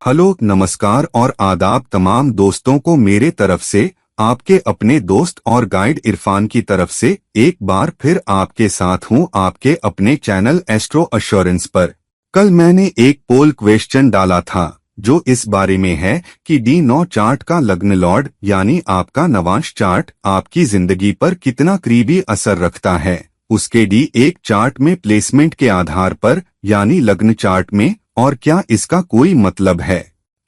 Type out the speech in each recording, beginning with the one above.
Hello, नमस्कार और आदाब तमाम दोस्तों को मेरे तरफ से, आपके अपने दोस्त और गाइड इरफान की तरफ से एक बार फिर आपके साथ हूं आपके अपने चैनल एस्ट्रो अश्योरेंस पर। कल मैंने एक पोल क्वेश्चन डाला था जो इस बारे में है कि D9 चार्ट का लग्न लॉर्ड यानी आपका नवांश चार्ट आपकी जिंदगी पर कितना करीबी असर रखता है उसके D1 चार्ट में प्लेसमेंट के आधार पर यानी लग्न चार्ट में, और क्या इसका कोई मतलब है,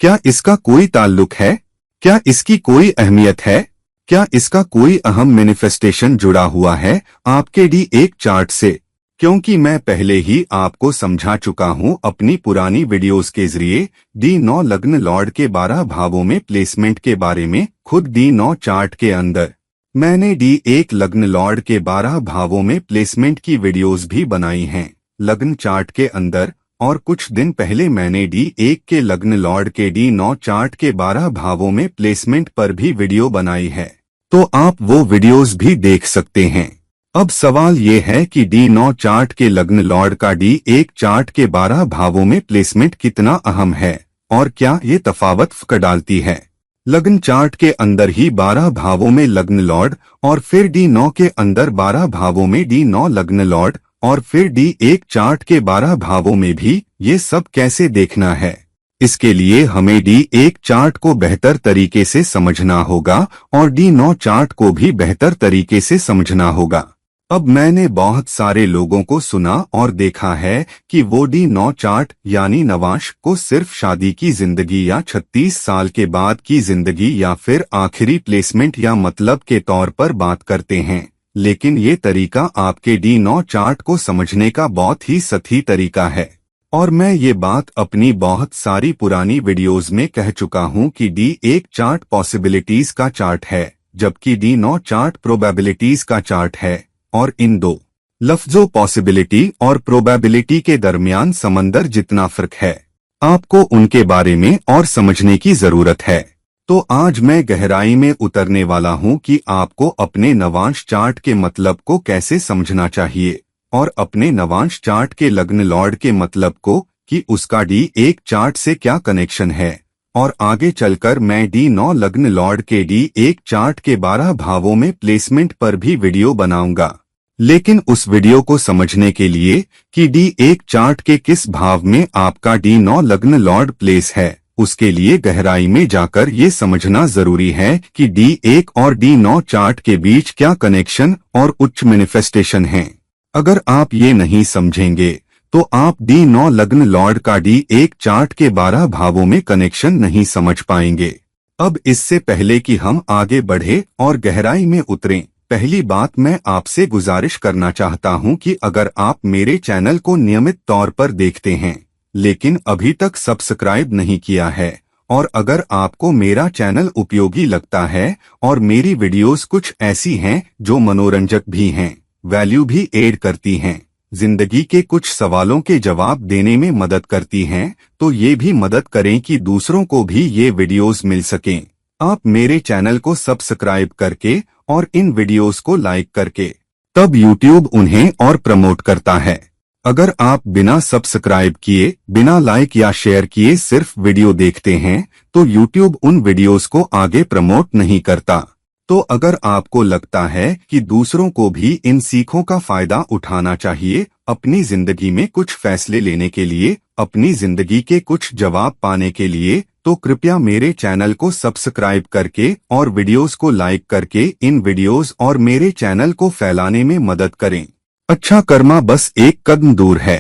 क्या इसका कोई ताल्लुक है, क्या इसकी कोई अहमियत है, क्या इसका कोई अहम मैनिफेस्टेशन जुड़ा हुआ है आपके D1 चार्ट से। क्योंकि मैं पहले ही आपको समझा चुका हूं अपनी पुरानी वीडियोस के जरिए D9 लग्न लॉर्ड के 12 भावों में प्लेसमेंट के बारे में। खुद D9 चार्ट के अंदर मैंने D1 लग्न लॉर्ड के 12 भावों में प्लेसमेंट की वीडियोस भी बनाई हैं लग्न चार्ट के अंदर, और कुछ दिन पहले मैंने D1 के लग्न लॉर्ड के D9 चार्ट के 12 भावों में प्लेसमेंट पर भी वीडियो बनाई है, तो आप वो वीडियोस भी देख सकते हैं। अब सवाल ये है कि D9 चार्ट के लग्न लॉर्ड का D1 चार्ट के 12 भावों में प्लेसमेंट कितना अहम है और क्या ये तफावत फर्क डालती है। लग्न चार्ट के अंदर ही 12 भावों में लग्न लॉर्ड और फिर D9 के अंदर 12 भावों में D9 लग्न लॉर्ड और फिर D1 चार्ट के 12 भावों में भी, ये सब कैसे देखना है। इसके लिए हमें D1 चार्ट को बेहतर तरीके से समझना होगा और D9 चार्ट को भी बेहतर तरीके से समझना होगा। अब मैंने बहुत सारे लोगों को सुना और देखा है कि वो D9 चार्ट यानी नवांश को सिर्फ शादी की जिंदगी या 36 साल के बाद की जिंदगी या फिर आखिरी प्लेसमेंट या मतलब के तौर पर बात करते हैं, लेकिन ये तरीका आपके D9 चार्ट को समझने का बहुत ही सही तरीका है। और मैं ये बात अपनी बहुत सारी पुरानी वीडियोस में कह चुका हूँ कि D1 चार्ट पॉसिबिलिटीज का चार्ट है जबकि D9 चार्ट प्रोबेबिलिटीज का चार्ट है, और इन दो लफ्जों पॉसिबिलिटी और प्रोबेबिलिटी के दरमियान समंदर जितना फर्क है, आपको उनके बारे में और समझने की जरूरत है। तो आज मैं गहराई में उतरने वाला हूं कि आपको अपने नवांश चार्ट के मतलब को कैसे समझना चाहिए और अपने नवांश चार्ट के लग्न लॉर्ड के मतलब को कि उसका D1 चार्ट से क्या कनेक्शन है, और आगे चलकर मैं D9 लग्न लॉर्ड के D1 चार्ट के 12 भावों में प्लेसमेंट पर भी वीडियो बनाऊंगा। लेकिन उस वीडियो को समझने के लिए कि D1 चार्ट के किस भाव में आपका D9 लग्न लॉर्ड प्लेस है, उसके लिए गहराई में जाकर ये समझना जरूरी है कि D1 और D9 चार्ट के बीच क्या कनेक्शन और उच्च मैनिफेस्टेशन है। अगर आप ये नहीं समझेंगे तो आप D9 लग्न लॉर्ड का D1 चार्ट के 12 भावों में कनेक्शन नहीं समझ पाएंगे। अब इससे पहले कि हम आगे बढ़े और गहराई में उतरें, पहली बात मैं आपसे गुजारिश करना चाहता हूं कि अगर आप मेरे चैनल को नियमित तौर पर देखते हैं लेकिन अभी तक सब्सक्राइब नहीं किया है, और अगर आपको मेरा चैनल उपयोगी लगता है और मेरी वीडियोस कुछ ऐसी हैं जो मनोरंजक भी हैं, वैल्यू भी ऐड करती हैं, जिंदगी के कुछ सवालों के जवाब देने में मदद करती हैं, तो ये भी मदद करें कि दूसरों को भी ये वीडियोस मिल सकें। आप मेरे चैनल को सब्सक्राइब करके और इन वीडियोस को लाइक करके, तब YouTube उन्हें और प्रमोट करता है। अगर आप बिना सब्सक्राइब किए, बिना लाइक या शेयर किए सिर्फ वीडियो देखते हैं तो YouTube उन वीडियोस को आगे प्रमोट नहीं करता। तो अगर आपको लगता है कि दूसरों को भी इन सीखों का फायदा उठाना चाहिए अपनी जिंदगी में कुछ फैसले लेने के लिए, अपनी जिंदगी के कुछ जवाब पाने के लिए, तो कृपया मेरे चैनल को सब्सक्राइब करके और वीडियोस को लाइक करके इन वीडियोस और मेरे चैनल को फैलाने में मदद करें। अच्छा कर्मा बस एक कदम दूर है,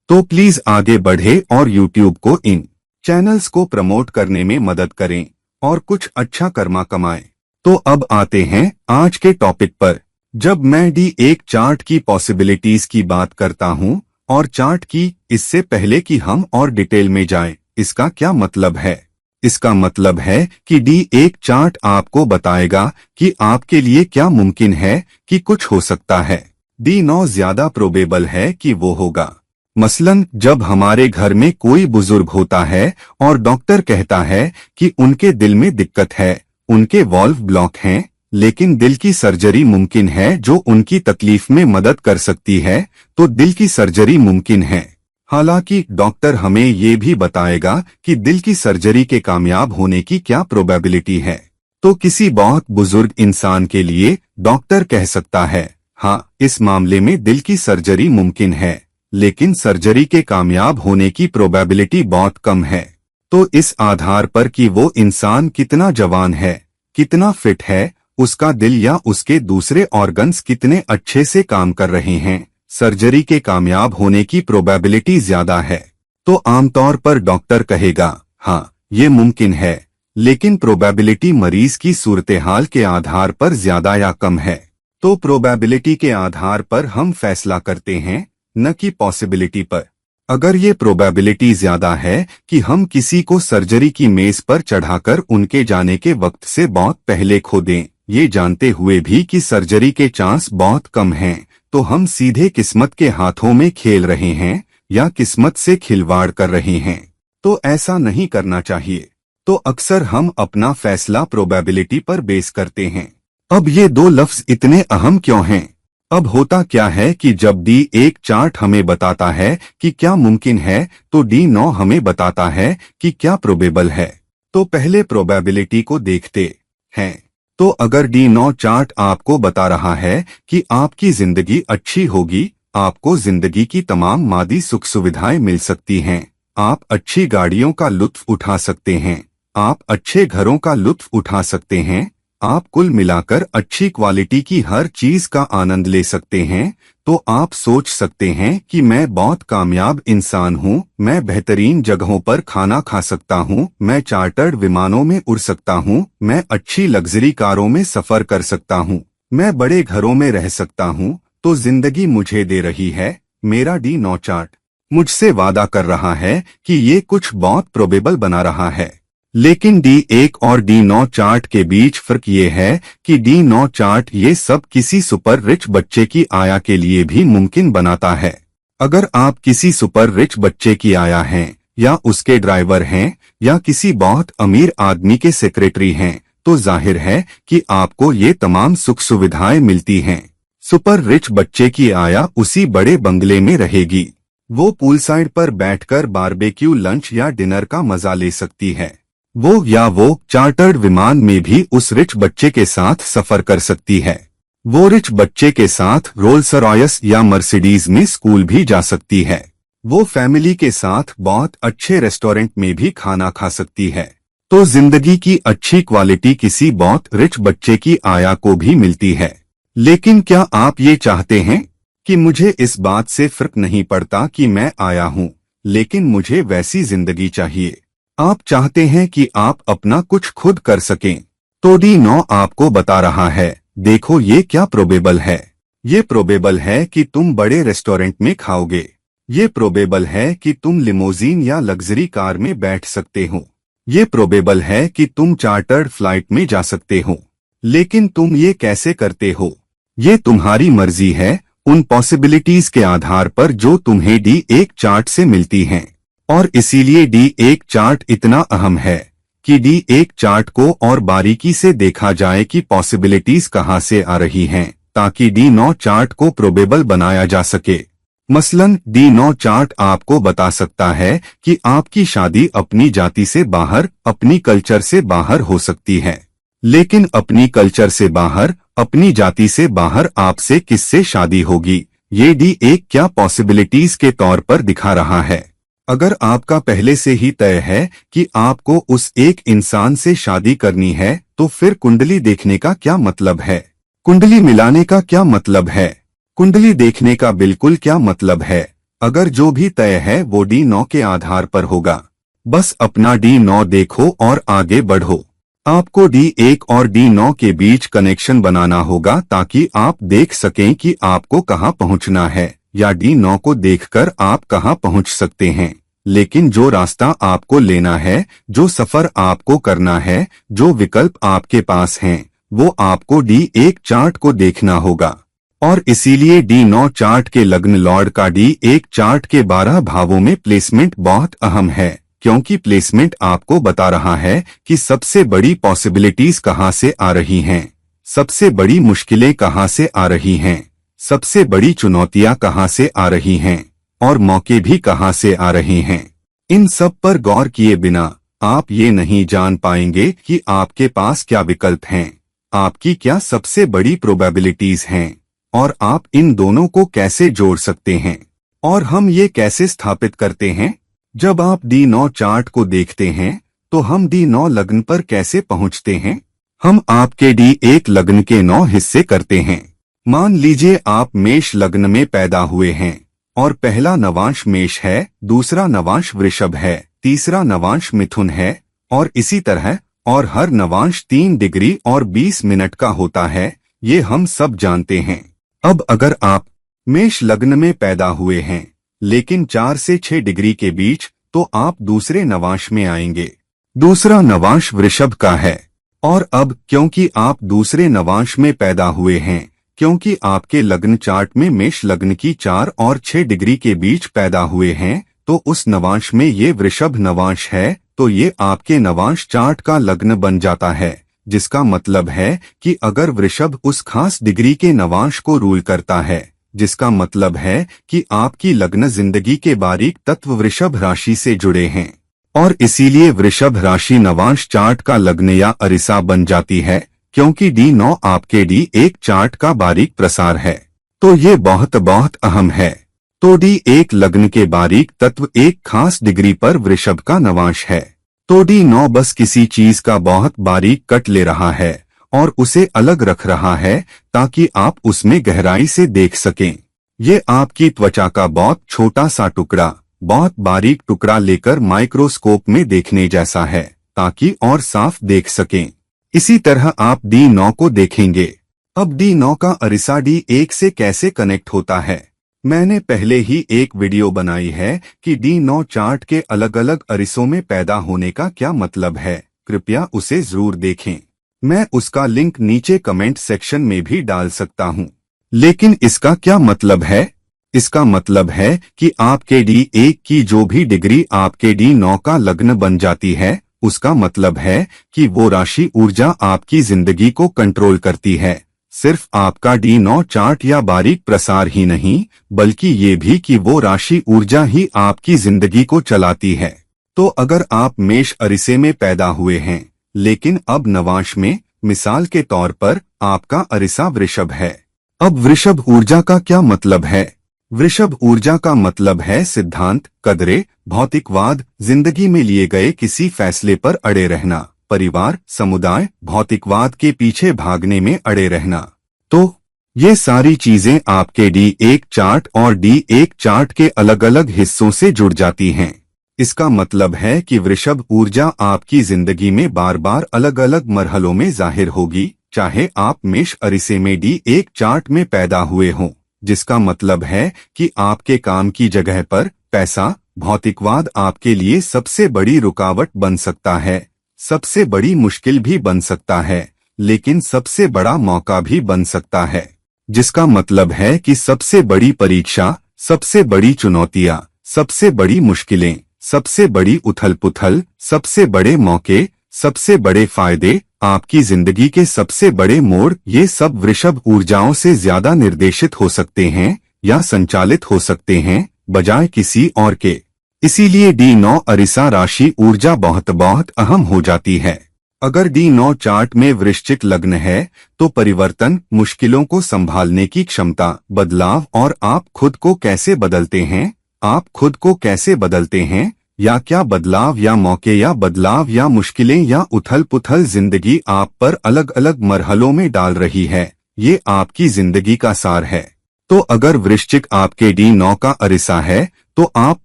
तो प्लीज आगे बढ़े और YouTube को इन चैनल्स को प्रमोट करने में मदद करें और कुछ अच्छा कर्मा कमाएं। तो अब आते हैं आज के टॉपिक पर। जब मैं D1 चार्ट की पॉसिबिलिटीज की बात करता हूं और चार्ट की, इससे पहले कि हम और डिटेल में जाएं, इसका क्या मतलब है। इसका मतलब है कि D1 चार्ट आपको बताएगा कि आपके लिए क्या मुमकिन है कि कुछ हो सकता है। D9 ज्यादा प्रोबेबल है कि वो होगा। मसलन जब हमारे घर में कोई बुजुर्ग होता है और डॉक्टर कहता है कि उनके दिल में दिक्कत है, उनके वॉल्व ब्लॉक हैं, लेकिन दिल की सर्जरी मुमकिन है जो उनकी तकलीफ में मदद कर सकती है, तो दिल की सर्जरी मुमकिन है। हालांकि डॉक्टर हमें ये भी बताएगा कि दिल की सर्जरी के कामयाब होने की क्या प्रोबेबिलिटी है। तो किसी बहुत बुजुर्ग इंसान के लिए डॉक्टर कह सकता है, हाँ, इस मामले में दिल की सर्जरी मुमकिन है, लेकिन सर्जरी के कामयाब होने की प्रोबेबिलिटी बहुत कम है। तो इस आधार पर कि वो इंसान कितना जवान है, कितना फिट है, उसका दिल या उसके दूसरे ऑर्गन्स कितने अच्छे से काम कर रहे हैं, सर्जरी के कामयाब होने की प्रोबेबिलिटी ज्यादा है। तो आमतौर पर डॉक्टर कहेगा, हाँ, ये मुमकिन है, लेकिन प्रोबेबिलिटी मरीज की सूरत-ए-हाल के आधार पर ज्यादा या कम है। तो प्रोबेबिलिटी के आधार पर हम फैसला करते हैं, न कि पॉसिबिलिटी पर। अगर ये प्रोबेबिलिटी ज्यादा है कि हम किसी को सर्जरी की मेज पर चढ़ाकर उनके जाने के वक्त से बहुत पहले खो दें, ये जानते हुए भी कि सर्जरी के चांस बहुत कम हैं, तो हम सीधे किस्मत के हाथों में खेल रहे हैं या किस्मत से खिलवाड़ कर रहे हैं। तो ऐसा नहीं करना चाहिए। तो अक्सर हम अपना फैसला प्रोबेबिलिटी पर बेस करते हैं। अब ये दो लफ्ज इतने अहम क्यों हैं? अब होता क्या है कि जब D1 चार्ट हमें बताता है कि क्या मुमकिन है, तो D9 हमें बताता है कि क्या प्रोबेबल है। तो पहले प्रोबेबिलिटी को देखते हैं। तो अगर D9 चार्ट आपको बता रहा है कि आपकी जिंदगी अच्छी होगी, आपको जिंदगी की तमाम मादी सुख सुविधाएं मिल सकती हैं, आप अच्छी गाड़ियों का लुत्फ उठा सकते हैं, आप अच्छे घरों का लुत्फ उठा सकते हैं, आप कुल मिलाकर अच्छी क्वालिटी की हर चीज का आनंद ले सकते हैं, तो आप सोच सकते हैं कि मैं बहुत कामयाब इंसान हूं, मैं बेहतरीन जगहों पर खाना खा सकता हूं, मैं चार्टर्ड विमानों में उड़ सकता हूं, मैं अच्छी लग्जरी कारों में सफर कर सकता हूं, मैं बड़े घरों में रह सकता हूं। तो जिंदगी मुझे दे रही है, मेरा D9 चार्ट मुझसे वादा कर रहा है कि ये कुछ बहुत प्रोबेबल बना रहा है। लेकिन D1 और D9 चार्ट के बीच फर्क ये है कि D9 चार्ट ये सब किसी सुपर रिच बच्चे की आया के लिए भी मुमकिन बनाता है। अगर आप किसी सुपर रिच बच्चे की आया हैं, या उसके ड्राइवर हैं, या किसी बहुत अमीर आदमी के सेक्रेटरी हैं, तो जाहिर है कि आपको ये तमाम सुख सुविधाएं मिलती हैं। सुपर रिच बच्चे की आया उसी बड़े बंगले में रहेगी, वो पूल साइड पर बैठकर बारबेक्यू लंच या डिनर का मजा ले सकती है। वो चार्टर्ड विमान में भी उस रिच बच्चे के साथ सफर कर सकती है। वो रिच बच्चे के साथ रोल्स रॉयस या मर्सिडीज में स्कूल भी जा सकती है। वो फैमिली के साथ बहुत अच्छे रेस्टोरेंट में भी खाना खा सकती है। तो जिंदगी की अच्छी क्वालिटी किसी बहुत रिच बच्चे की आया को भी मिलती है। लेकिन क्या आप ये चाहते हैं कि मुझे इस बात से फर्क नहीं पड़ता कि मैं आया हूँ, लेकिन मुझे वैसी जिंदगी चाहिए? आप चाहते हैं कि आप अपना कुछ खुद कर सकें? तो D9 आपको बता रहा है, देखो ये क्या प्रोबेबल है। ये प्रोबेबल है कि तुम बड़े रेस्टोरेंट में खाओगे। ये प्रोबेबल है कि तुम लिमोजीन या लग्जरी कार में बैठ सकते हो। ये प्रोबेबल है कि तुम चार्टर्ड फ्लाइट में जा सकते हो। लेकिन तुम ये कैसे करते हो? ये तुम्हारी मर्जी है, उन पॉसिबिलिटीज के आधार पर जो तुम्हें D1 चार्ट से मिलती हैं। और इसीलिए D1 चार्ट इतना अहम है कि D1 चार्ट को और बारीकी से देखा जाए कि पॉसिबिलिटीज कहां से आ रही हैं, ताकि D9 चार्ट को प्रोबेबल बनाया जा सके। मसलन D9 चार्ट आपको बता सकता है कि आपकी शादी अपनी जाति से बाहर, अपनी कल्चर से बाहर हो सकती है। लेकिन अपनी कल्चर से बाहर, अपनी जाति से बाहर आपसे किससे शादी होगी, ये D1 क्या पॉसिबिलिटीज के तौर पर दिखा रहा है। अगर आपका पहले से ही तय है कि आपको उस एक इंसान से शादी करनी है, तो फिर कुंडली देखने का क्या मतलब है? कुंडली मिलाने का क्या मतलब है? कुंडली देखने का बिल्कुल क्या मतलब है? अगर जो भी तय है वो D9 के आधार पर होगा। बस अपना D9 देखो और आगे बढ़ो। आपको D1 और D9 के बीच कनेक्शन बनाना होगा ताकि आप देख सकें कि आपको कहां पहुंचना है, या D9 को देखकर आप कहां पहुंच सकते हैं। लेकिन जो रास्ता आपको लेना है, जो सफर आपको करना है, जो विकल्प आपके पास हैं, वो आपको D1 चार्ट को देखना होगा। और इसीलिए D9 चार्ट के लग्न लॉर्ड का D1 चार्ट के 12 भावों में प्लेसमेंट बहुत अहम है, क्योंकि प्लेसमेंट आपको बता रहा है कि सबसे बड़ी पॉसिबिलिटीज कहां से आ रही हैं, सबसे बड़ी मुश्किलें कहां से आ रही हैं, सबसे बड़ी चुनौतियां कहां से आ रही हैं। और मौके भी कहां से आ रहे हैं। इन सब पर गौर किए बिना आप ये नहीं जान पाएंगे कि आपके पास क्या विकल्प हैं, आपकी क्या सबसे बड़ी प्रोबेबिलिटीज हैं, और आप इन दोनों को कैसे जोड़ सकते हैं। और हम ये कैसे स्थापित करते हैं? जब आप D9 चार्ट को देखते हैं तो हम D9 लग्न पर कैसे पहुंचते हैं? हम आपके D1 लग्न के 9 हिस्से करते हैं। मान लीजिए आप मेष लग्न में पैदा हुए हैं और पहला नवांश मेष है, दूसरा नवांश वृषभ है, तीसरा नवांश मिथुन है और इसी तरह, और हर नवांश 3 डिग्री और 20 मिनट का होता है, ये हम सब जानते हैं। अब अगर आप मेष लग्न में पैदा हुए हैं लेकिन 4 से 6 डिग्री के बीच, तो आप दूसरे नवांश में आएंगे। दूसरा नवांश वृषभ का है। और अब क्योंकि आप दूसरे नवांश में पैदा हुए हैं, क्योंकि आपके लग्न चार्ट में मेष लग्न की 4 और 6 डिग्री के बीच पैदा हुए हैं, तो उस नवांश में ये वृषभ नवांश है, तो ये आपके नवांश चार्ट का लग्न बन जाता है। जिसका मतलब है कि अगर वृषभ उस खास डिग्री के नवांश को रूल करता है, जिसका मतलब है कि आपकी लग्न जिंदगी के बारीक तत्व वृषभ राशि से जुड़े हैं, और इसीलिए वृषभ राशि नवांश चार्ट का लग्न या अरिसा बन जाती है, क्योंकि D9 आपके D1 चार्ट का बारीक प्रसार है। तो ये बहुत बहुत अहम है। तो D1 लग्न के बारीक तत्व एक खास डिग्री पर वृषभ का नवांश है। तो D9 बस किसी चीज का बहुत बारीक कट ले रहा है और उसे अलग रख रहा है ताकि आप उसमें गहराई से देख सकें। ये आपकी त्वचा का बहुत छोटा सा टुकड़ा, बहुत बारीक टुकड़ा लेकर माइक्रोस्कोप में देखने जैसा है, ताकि और साफ देख सकें। इसी तरह आप D9 को देखेंगे। अब D9 का अरिसा D1 से कैसे कनेक्ट होता है? मैंने पहले ही एक वीडियो बनाई है कि D9 चार्ट के अलग अलग अरिसों में पैदा होने का क्या मतलब है, कृपया उसे जरूर देखें। मैं उसका लिंक नीचे कमेंट सेक्शन में भी डाल सकता हूँ। लेकिन इसका क्या मतलब है? इसका मतलब है कि आपके D1 की जो भी डिग्री आपके D9 का लग्न बन जाती है, उसका मतलब है कि वो राशि ऊर्जा आपकी जिंदगी को कंट्रोल करती है। सिर्फ आपका D9 चार्ट या बारीक प्रसार ही नहीं, बल्कि ये भी कि वो राशि ऊर्जा ही आपकी जिंदगी को चलाती है। तो अगर आप मेष अरिसे में पैदा हुए हैं, लेकिन अब नवांश में, मिसाल के तौर पर आपका अरिसा वृषभ है। अब वृषभ ऊर्जा का क्या मतलब है? वृषभ ऊर्जा का मतलब है सिद्धांत, कदरें, भौतिकवाद, जिंदगी में लिए गए किसी फैसले पर अड़े रहना, परिवार, समुदाय, भौतिकवाद के पीछे भागने में अड़े रहना। तो ये सारी चीजें आपके D1 चार्ट और D1 चार्ट के अलग अलग हिस्सों से जुड़ जाती हैं। इसका मतलब है कि वृषभ ऊर्जा आपकी जिंदगी में बार बार अलग अलग मरहलों में जाहिर होगी, चाहे आप मेष अरिसे में D1 चार्ट में पैदा हुए हों, जिसका मतलब है कि आपके काम की जगह पर पैसा, भौतिकवाद आपके लिए सबसे बड़ी रुकावट बन सकता है, सबसे बड़ी मुश्किल भी बन सकता है, लेकिन सबसे बड़ा मौका भी बन सकता है। जिसका मतलब है कि सबसे बड़ी परीक्षा, सबसे बड़ी चुनौतियां, सबसे बड़ी मुश्किलें, सबसे बड़ी उथल-पुथल, सबसे बड़े मौके, सबसे बड़े फायदे, आपकी जिंदगी के सबसे बड़े मोड़, ये सब वृषभ ऊर्जाओं से ज्यादा निर्देशित हो सकते हैं या संचालित हो सकते हैं, बजाय किसी और के। इसीलिए D9 अरिसा राशि ऊर्जा बहुत बहुत अहम हो जाती है। अगर D9 चार्ट में वृश्चिक लग्न है तो परिवर्तन, मुश्किलों को संभालने की क्षमता, बदलाव, और आप खुद को कैसे बदलते हैं, आप खुद को कैसे बदलते हैं, या क्या बदलाव या मौके या बदलाव या मुश्किलें या उथल-पुथल जिंदगी आप पर अलग अलग मरहलों में डाल रही है, ये आपकी जिंदगी का सार है। तो अगर वृश्चिक आपके D9 का अरिसा है तो आप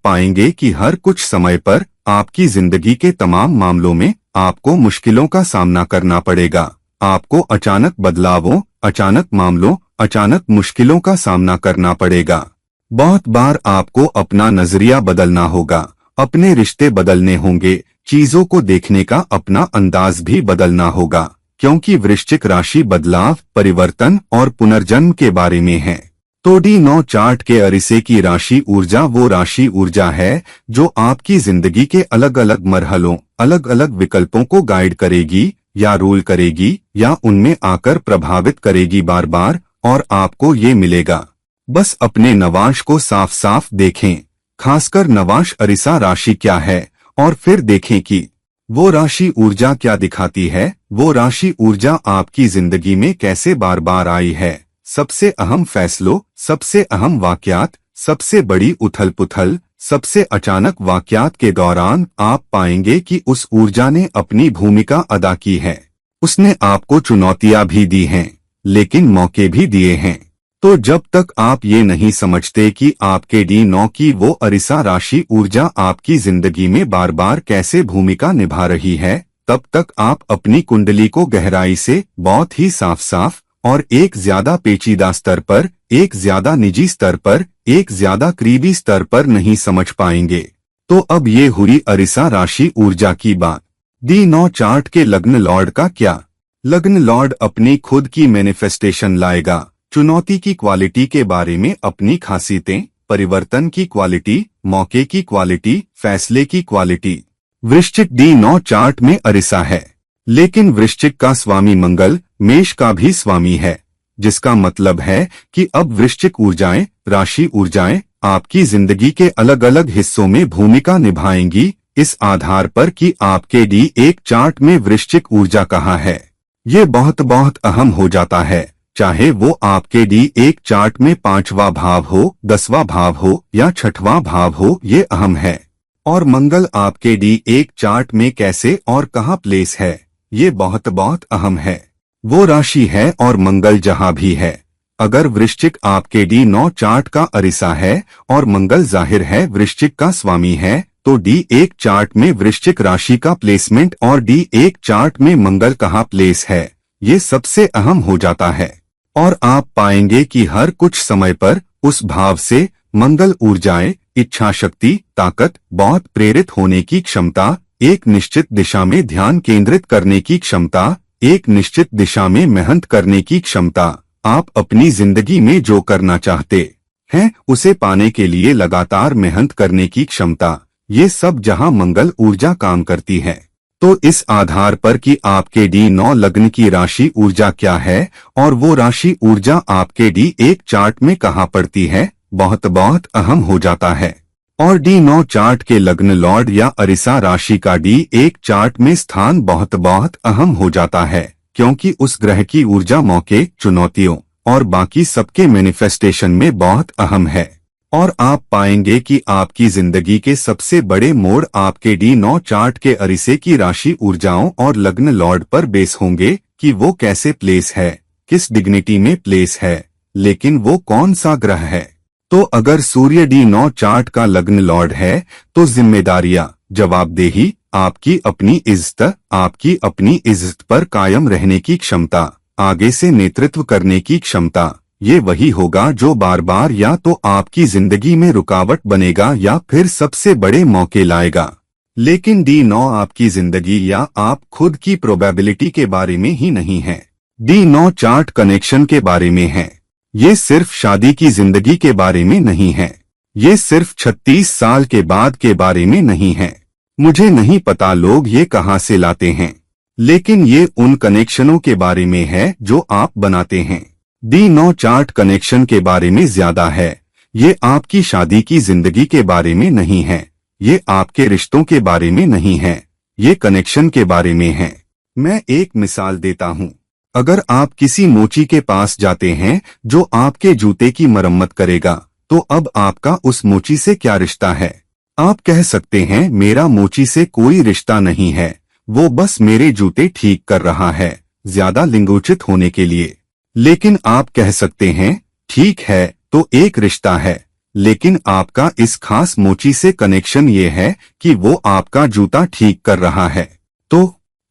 पाएंगे कि हर कुछ समय पर आपकी जिंदगी के तमाम मामलों में आपको मुश्किलों का सामना करना पड़ेगा। आपको अचानक बदलावों, अचानक मामलों, अचानक मुश्किलों का सामना करना पड़ेगा। बहुत बार आपको अपना नजरिया बदलना होगा, अपने रिश्ते बदलने होंगे, चीजों को देखने का अपना अंदाज भी बदलना होगा, क्योंकि वृश्चिक राशि बदलाव, परिवर्तन और पुनर्जन्म के बारे में है। तो D9 चार्ट के अरिसे की राशि ऊर्जा वो राशि ऊर्जा है जो आपकी जिंदगी के अलग अलग मरहलों, अलग अलग विकल्पों को गाइड करेगी या रूल करेगी या उनमें आकर प्रभावित करेगी बार बार, और आपको ये मिलेगा। बस अपने नवांश को साफ साफ देखें, खासकर नवांश अरिसा राशि क्या है, और फिर देखें कि वो राशि ऊर्जा क्या दिखाती है। वो राशि ऊर्जा आपकी जिंदगी में कैसे बार बार आई है। सबसे अहम फैसलों, सबसे अहम वाकयात, सबसे बड़ी उथल पुथल, सबसे अचानक वाकयात के दौरान आप पाएंगे कि उस ऊर्जा ने अपनी भूमिका अदा की है। उसने आपको चुनौतियां भी दी हैं, लेकिन मौके भी दिए हैं। तो जब तक आप ये नहीं समझते कि आपके D9 की वो अरिसा राशि ऊर्जा आपकी जिंदगी में बार बार कैसे भूमिका निभा रही है, तब तक आप अपनी कुंडली को गहराई से, बहुत ही साफ साफ और एक ज्यादा पेचीदा स्तर पर, एक ज्यादा निजी स्तर पर, एक ज्यादा करीबी स्तर पर नहीं समझ पाएंगे। तो अब ये हुई अरिसा राशि ऊर्जा की बात। D9 चार्ट के लग्न लॉर्ड का क्या? लग्न लॉर्ड अपनी खुद की मैनिफेस्टेशन लाएगा। चुनौती की क्वालिटी के बारे में अपनी खासियतें, परिवर्तन की क्वालिटी, मौके की क्वालिटी, फैसले की क्वालिटी। वृश्चिक D9 चार्ट में अरिसा है, लेकिन वृश्चिक का स्वामी मंगल मेष का भी स्वामी है, जिसका मतलब है कि अब वृश्चिक ऊर्जाएं, राशि ऊर्जाएं आपकी जिंदगी के अलग अलग हिस्सों में भूमिका निभाएंगी, इस आधार पर कि आपके D1 चार्ट में वृश्चिक ऊर्जा कहाँ है। ये बहुत बहुत अहम हो जाता है, चाहे वो आपके D1 चार्ट में 5वां भाव हो, 10वां भाव हो या 6वां भाव हो, ये अहम है। और मंगल आपके D1 चार्ट में कैसे और कहाँ प्लेस है, ये बहुत बहुत अहम है। वो राशि है और मंगल जहाँ भी है। अगर वृश्चिक आपके D9 चार्ट का अरिसा है और मंगल जाहिर है वृश्चिक का स्वामी है, तो D1 चार्ट में वृश्चिक राशि का प्लेसमेंट और D1 चार्ट में मंगल कहाँ प्लेस है, ये सबसे अहम हो जाता है। और आप पाएंगे कि हर कुछ समय पर उस भाव से मंगल ऊर्जाएं, इच्छा शक्ति, ताकत, बहुत प्रेरित होने की क्षमता, एक निश्चित दिशा में ध्यान केंद्रित करने की क्षमता, एक निश्चित दिशा में मेहनत करने की क्षमता, आप अपनी जिंदगी में जो करना चाहते हैं उसे पाने के लिए लगातार मेहनत करने की क्षमता, ये सब जहां मंगल ऊर्जा काम करती है। तो इस आधार पर कि आपके D9 लग्न की राशि ऊर्जा क्या है और वो राशि ऊर्जा आपके D1 चार्ट में कहाँ पड़ती है, बहुत बहुत अहम हो जाता है। और D9 चार्ट के लग्न लॉर्ड या अरिसा राशि का D1 चार्ट में स्थान बहुत बहुत अहम हो जाता है, क्योंकि उस ग्रह की ऊर्जा मौके, चुनौतियों और बाकी सबके मैनिफेस्टेशन में बहुत अहम है। और आप पाएंगे कि आपकी जिंदगी के सबसे बड़े मोड़ आपके D9 चार्ट के अरिसे की राशि ऊर्जाओं और लग्न लॉर्ड पर बेस होंगे कि वो कैसे प्लेस है, किस डिग्निटी में प्लेस है, लेकिन वो कौन सा ग्रह है। तो अगर सूर्य D9 चार्ट का लग्न लॉर्ड है तो जिम्मेदारियां, जवाबदेही, आपकी अपनी इज्जत, आपकी अपनी इज्जत पर कायम रहने की क्षमता, आगे से नेतृत्व करने की क्षमता, ये वही होगा जो बार बार या तो आपकी जिंदगी में रुकावट बनेगा या फिर सबसे बड़े मौके लाएगा। लेकिन D9 आपकी जिंदगी या आप खुद की प्रोबेबिलिटी के बारे में ही नहीं है। D9 चार्ट कनेक्शन के बारे में है। ये सिर्फ शादी की जिंदगी के बारे में नहीं है। ये सिर्फ 36 साल के बाद के बारे में नहीं है। मुझे नहीं पता लोग ये कहाँ से लाते हैं, लेकिन ये उन कनेक्शनों के बारे में है जो आप बनाते हैं। D9 चार्ट कनेक्शन के बारे में ज्यादा है। ये आपकी शादी की जिंदगी के बारे में नहीं है, ये आपके रिश्तों के बारे में नहीं है, ये कनेक्शन के बारे में है। मैं एक मिसाल देता हूँ। अगर आप किसी मोची के पास जाते हैं जो आपके जूते की मरम्मत करेगा, तो अब आपका उस मोची से क्या रिश्ता है? आप कह सकते हैं मेरा मोची से कोई रिश्ता नहीं है, वो बस मेरे जूते ठीक कर रहा है, ज्यादा लिंगोचित होने के लिए। लेकिन आप कह सकते हैं ठीक है, तो एक रिश्ता है, लेकिन आपका इस खास मोची से कनेक्शन ये है कि वो आपका जूता ठीक कर रहा है। तो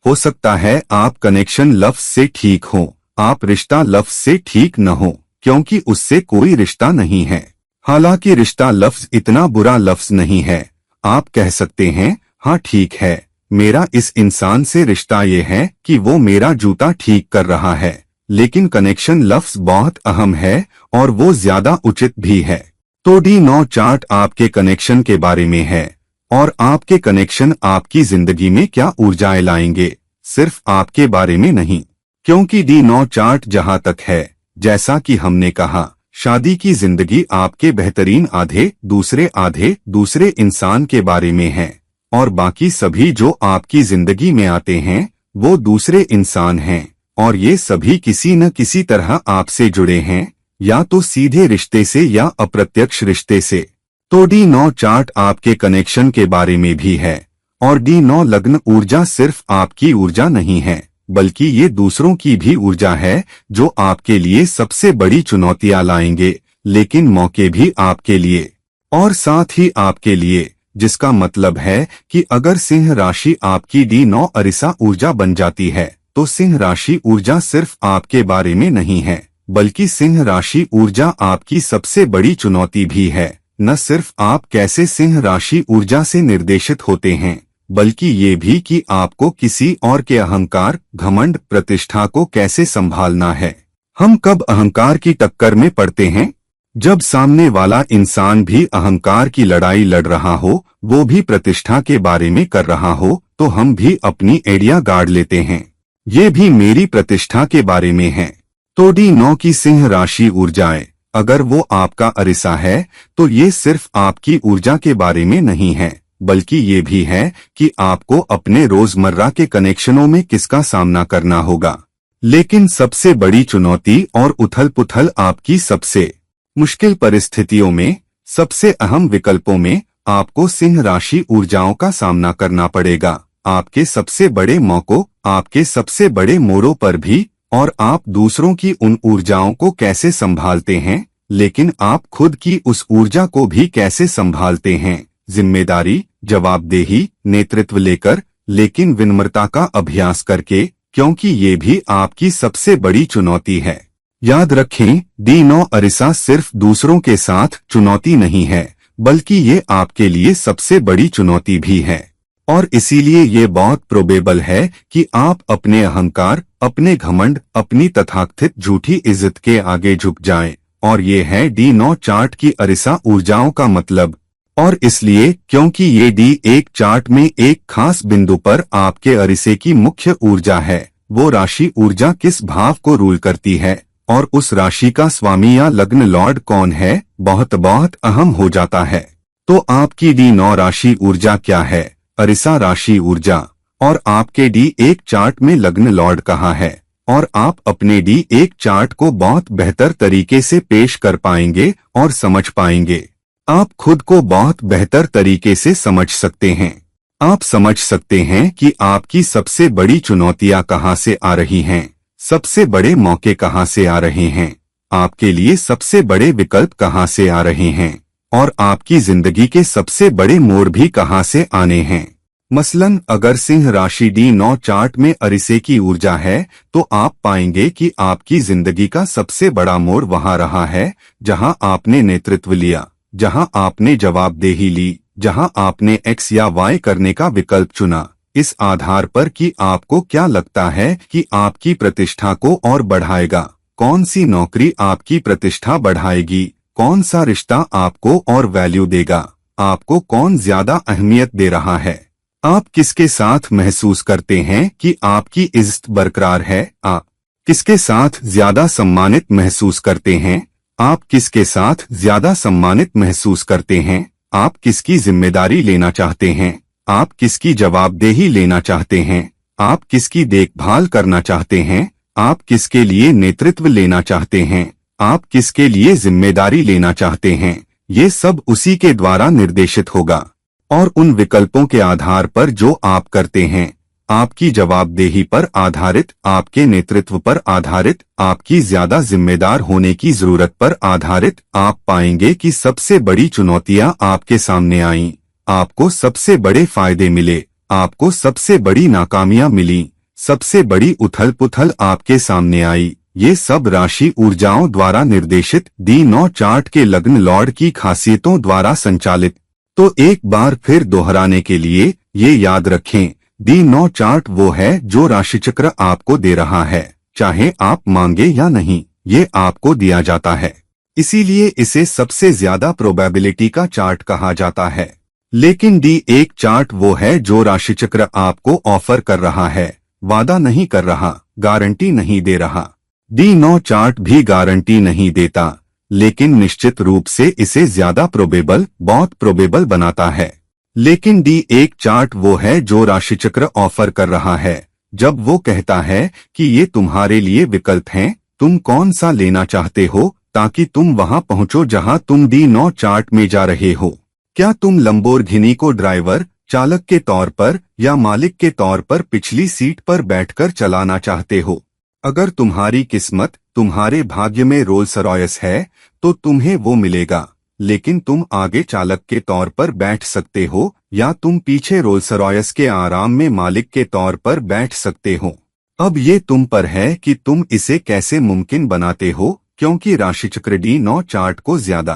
हो सकता है आप कनेक्शन लफ्ज से ठीक हो, आप रिश्ता लफ्ज से ठीक न हो, क्योंकि उससे कोई रिश्ता नहीं है। हालांकि रिश्ता लफ्ज इतना बुरा लफ्ज नहीं है। आप कह सकते हैं हाँ ठीक है, मेरा इस इंसान से रिश्ता ये है कि वो मेरा जूता ठीक कर रहा है, लेकिन कनेक्शन लफ्ज बहुत अहम है और वो ज्यादा उचित भी है। तो D9 चार्ट आपके कनेक्शन के बारे में है और आपके कनेक्शन आपकी जिंदगी में क्या ऊर्जाएं लाएंगे, सिर्फ आपके बारे में नहीं। क्योंकि D9 चार्ट जहां तक है, जैसा कि हमने कहा, शादी की जिंदगी आपके बेहतरीन आधे दूसरे इंसान के बारे में है, और बाकी सभी जो आपकी जिंदगी में आते हैं वो दूसरे इंसान हैं, और ये सभी किसी न किसी तरह आपसे जुड़े हैं, या तो सीधे रिश्ते से या अप्रत्यक्ष रिश्ते से। तो D9 चार्ट आपके कनेक्शन के बारे में भी है, और D9 लग्न ऊर्जा सिर्फ आपकी ऊर्जा नहीं है, बल्कि ये दूसरों की भी ऊर्जा है जो आपके लिए सबसे बड़ी चुनौतियां लाएंगे, लेकिन मौके भी आपके लिए और साथ ही आपके लिए, जिसका मतलब है कि अगर सिंह राशि आपकी D9 अरिसा ऊर्जा बन जाती है तो सिंह राशि ऊर्जा सिर्फ आपके बारे में नहीं है, बल्कि सिंह राशि ऊर्जा आपकी सबसे बड़ी चुनौती भी है। न सिर्फ आप कैसे सिंह राशि ऊर्जा से निर्देशित होते हैं, बल्कि ये भी कि आपको किसी और के अहंकार, घमंड, प्रतिष्ठा को कैसे संभालना है। हम कब अहंकार की टक्कर में पड़ते हैं? जब सामने वाला इंसान भी अहंकार की लड़ाई लड़ रहा हो, वो भी प्रतिष्ठा के बारे में कर रहा हो, तो हम भी अपनी एड़ियां गाड़ लेते हैं, ये भी मेरी प्रतिष्ठा के बारे में है। तो D9 की सिंह राशि ऊर्जाएं, अगर वो आपका अरिसा है तो ये सिर्फ आपकी ऊर्जा के बारे में नहीं है, बल्कि ये भी है कि आपको अपने रोजमर्रा के कनेक्शनों में किसका सामना करना होगा। लेकिन सबसे बड़ी चुनौती और उथल-पुथल आपकी सबसे मुश्किल परिस्थितियों में, सबसे अहम विकल्पों में आपको सिंह राशि ऊर्जाओं का सामना करना पड़ेगा। आपके सबसे बड़े मौकों, आपके सबसे बड़े मोड़ों पर भी, और आप दूसरों की उन ऊर्जाओं को कैसे संभालते हैं, लेकिन आप खुद की उस ऊर्जा को भी कैसे संभालते हैं। जिम्मेदारी, जवाबदेही, नेतृत्व लेकर, लेकिन विनम्रता का अभ्यास करके, क्योंकि ये भी आपकी सबसे बड़ी चुनौती है। याद रखें, D9 अरिसा सिर्फ दूसरों के साथ चुनौती नहीं है, बल्कि ये आपके लिए सबसे बड़ी चुनौती भी है, और इसीलिए ये बहुत प्रोबेबल है कि आप अपने अहंकार, अपने घमंड, अपनी तथाकथित झूठी इज्जत के आगे झुक जाएं, और ये है D9 चार्ट की अरिसा ऊर्जाओं का मतलब। और इसलिए क्योंकि ये D1 चार्ट में एक खास बिंदु पर आपके अरिसे की मुख्य ऊर्जा है, वो राशि ऊर्जा किस भाव को रूल करती है और उस राशि का स्वामी या लग्न लॉर्ड कौन है, बहुत बहुत अहम हो जाता है। तो आपकी D9 राशि ऊर्जा क्या है? अरिसा राशि ऊर्जा। और आपके D1 चार्ट में लग्न लॉर्ड कहाँ है, और आप अपने D1 चार्ट को बहुत बेहतर तरीके से पेश कर पाएंगे और समझ पाएंगे। आप खुद को बहुत बेहतर तरीके से समझ सकते हैं। आप समझ सकते हैं कि आपकी सबसे बड़ी चुनौतियां कहां से आ रही हैं, सबसे बड़े मौके कहां से आ रहे हैं, आपके लिए सबसे बड़े विकल्प कहां से आ रहे हैं, और आपकी जिंदगी के सबसे बड़े मोड़ भी कहां से आने हैं। मसलन अगर सिंह राशि D9 चार्ट में अरिसे की ऊर्जा है, तो आप पाएंगे कि आपकी जिंदगी का सबसे बड़ा मोड़ वहां रहा है जहां आपने नेतृत्व लिया, जहां आपने जवाबदेही ली, जहां आपने X या Y करने का विकल्प चुना, इस आधार पर कि आपको क्या लगता है कि आपकी प्रतिष्ठा को और बढ़ाएगा, कौन सी नौकरी आपकी प्रतिष्ठा बढ़ाएगी, कौन सा रिश्ता आपको और वैल्यू देगा, आपको कौन ज्यादा अहमियत दे रहा है, आप किसके साथ महसूस करते हैं कि आपकी इज्जत बरकरार है, आप किसके साथ ज्यादा सम्मानित महसूस करते हैं, आप किसके साथ ज्यादा सम्मानित महसूस करते हैं, आप किसकी जिम्मेदारी लेना चाहते हैं, आप किसकी जवाबदेही लेना चाहते हैं, आप किसकी देखभाल करना चाहते हैं, आप किसके लिए नेतृत्व लेना चाहते हैं, आप किसके लिए जिम्मेदारी लेना चाहते हैं, ये सब उसी के द्वारा निर्देशित होगा। और उन विकल्पों के आधार पर जो आप करते हैं, आपकी जवाबदेही पर आधारित, आपके नेतृत्व पर आधारित, आपकी ज्यादा जिम्मेदार होने की जरूरत पर आधारित, आप पाएंगे कि सबसे बड़ी चुनौतियां आपके सामने आईं, आपको सबसे बड़े फायदे मिले, आपको सबसे बड़ी नाकामियां मिली, सबसे बड़ी उथल-पुथल आपके सामने आई। ये सब राशि ऊर्जाओं द्वारा निर्देशित D9 चार्ट के लग्न लॉर्ड की खासियतों द्वारा संचालित। तो एक बार फिर दोहराने के लिए ये याद रखें, D9 चार्ट वो है जो राशिचक्र आपको दे रहा है, चाहे आप मांगे या नहीं, ये आपको दिया जाता है। इसीलिए इसे सबसे ज्यादा प्रोबेबिलिटी का चार्ट कहा जाता है। लेकिन D1 चार्ट वो है जो राशिचक्र आपको ऑफर कर रहा है, वादा नहीं कर रहा, गारंटी नहीं दे रहा। D9 चार्ट भी गारंटी नहीं देता, लेकिन निश्चित रूप से इसे ज्यादा प्रोबेबल, बहुत प्रोबेबल बनाता है। लेकिन D1 चार्ट वो है जो राशिचक्र ऑफर कर रहा है। जब वो कहता है कि ये तुम्हारे लिए विकल्प हैं, तुम कौन सा लेना चाहते हो ताकि तुम वहां पहुंचो जहां तुम D9 चार्ट में जा रहे हो। क्या तुम लंबोर्गिनी को ड्राइवर, चालक के तौर पर या मालिक के तौर पर पिछली सीट पर बैठकर चलाना चाहते हो? अगर तुम्हारी किस्मत, तुम्हारे भाग्य में रोल्स रॉयस है तो तुम्हें वो मिलेगा, लेकिन तुम आगे चालक के तौर पर बैठ सकते हो या तुम पीछे रोल्स रॉयस के आराम में मालिक के तौर पर बैठ सकते हो। अब ये तुम पर है कि तुम इसे कैसे मुमकिन बनाते हो, क्योंकि राशिचक्र D9 चार्ट को ज्यादा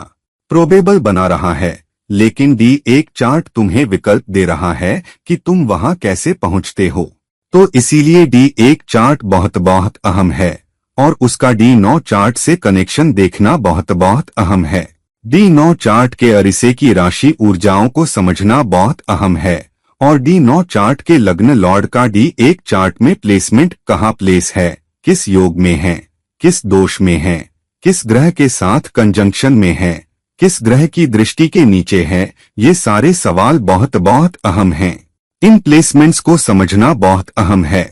प्रोबेबल बना रहा है, लेकिन D1 चार्ट तुम्हें विकल्प दे रहा है कि तुम वहां कैसे पहुंचते हो। तो इसीलिए D1 चार्ट बहुत बहुत अहम है और उसका D9 चार्ट से कनेक्शन देखना बहुत बहुत अहम है। D9 चार्ट के अरिसे की राशि ऊर्जाओं को समझना बहुत अहम है और D9 चार्ट के लग्न लॉर्ड का D1 चार्ट में प्लेसमेंट कहाँ प्लेस है, किस योग में है, किस दोष में है, किस ग्रह के साथ कंजंक्शन में है, किस ग्रह की दृष्टि के नीचे है, ये सारे सवाल बहुत बहुत अहम हैं। इन प्लेसमेंट्स को समझना बहुत अहम है।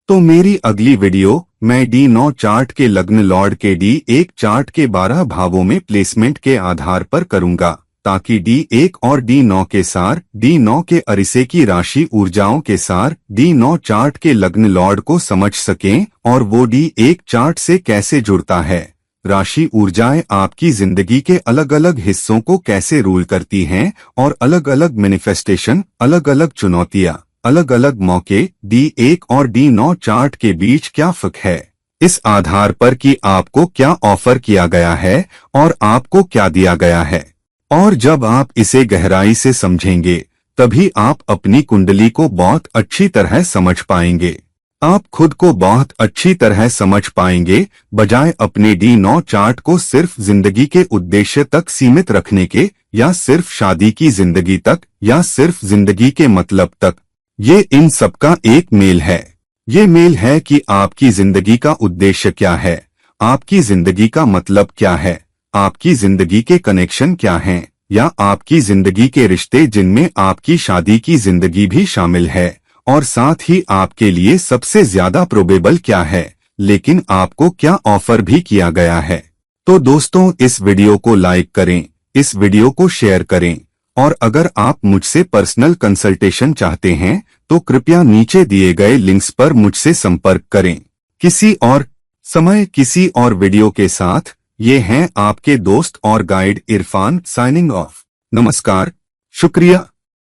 तो मेरी अगली वीडियो मैं D9 चार्ट के लग्न लॉर्ड के D1 चार्ट के 12 भावों में प्लेसमेंट के आधार पर करूंगा, ताकि D1 और D9 के सार, D9 के अरिसे की राशि ऊर्जाओं के सार D9 चार्ट के लग्न लॉर्ड को समझ सकें और वो D1 चार्ट से कैसे जुड़ता है। राशि ऊर्जाएं आपकी जिंदगी के अलग अलग हिस्सों को कैसे रूल करती हैं और अलग अलग मैनिफेस्टेशन, अलग अलग चुनौतियां, अलग अलग मौके D1 और D9 चार्ट के बीच क्या फर्क है, इस आधार पर कि आपको क्या ऑफर किया गया है और आपको क्या दिया गया है। और जब आप इसे गहराई से समझेंगे तभी आप अपनी कुंडली को बहुत अच्छी तरह समझ पाएंगे। आप खुद को बहुत अच्छी तरह समझ पाएंगे, बजाय अपने D9 चार्ट को सिर्फ जिंदगी के उद्देश्य तक सीमित रखने के, या सिर्फ शादी की जिंदगी तक, या सिर्फ जिंदगी के मतलब तक। ये इन सबका एक मेल है। ये मेल है कि आपकी जिंदगी का उद्देश्य क्या है, आपकी जिंदगी का मतलब क्या है, आपकी जिंदगी के कनेक्शन क्या हैं, या आपकी जिंदगी के रिश्ते जिनमें आपकी शादी की जिंदगी भी शामिल है, और साथ ही आपके लिए सबसे ज्यादा प्रोबेबल क्या है, लेकिन आपको क्या ऑफर भी किया गया है। तो दोस्तों, इस वीडियो को लाइक करें, इस वीडियो को शेयर करें, और अगर आप मुझसे पर्सनल कंसल्टेशन चाहते हैं तो कृपया नीचे दिए गए लिंक्स पर मुझसे संपर्क करें। किसी और समय किसी और वीडियो के साथ ये हैं आपके दोस्त और गाइड इरफान, साइनिंग ऑफ। नमस्कार, शुक्रिया।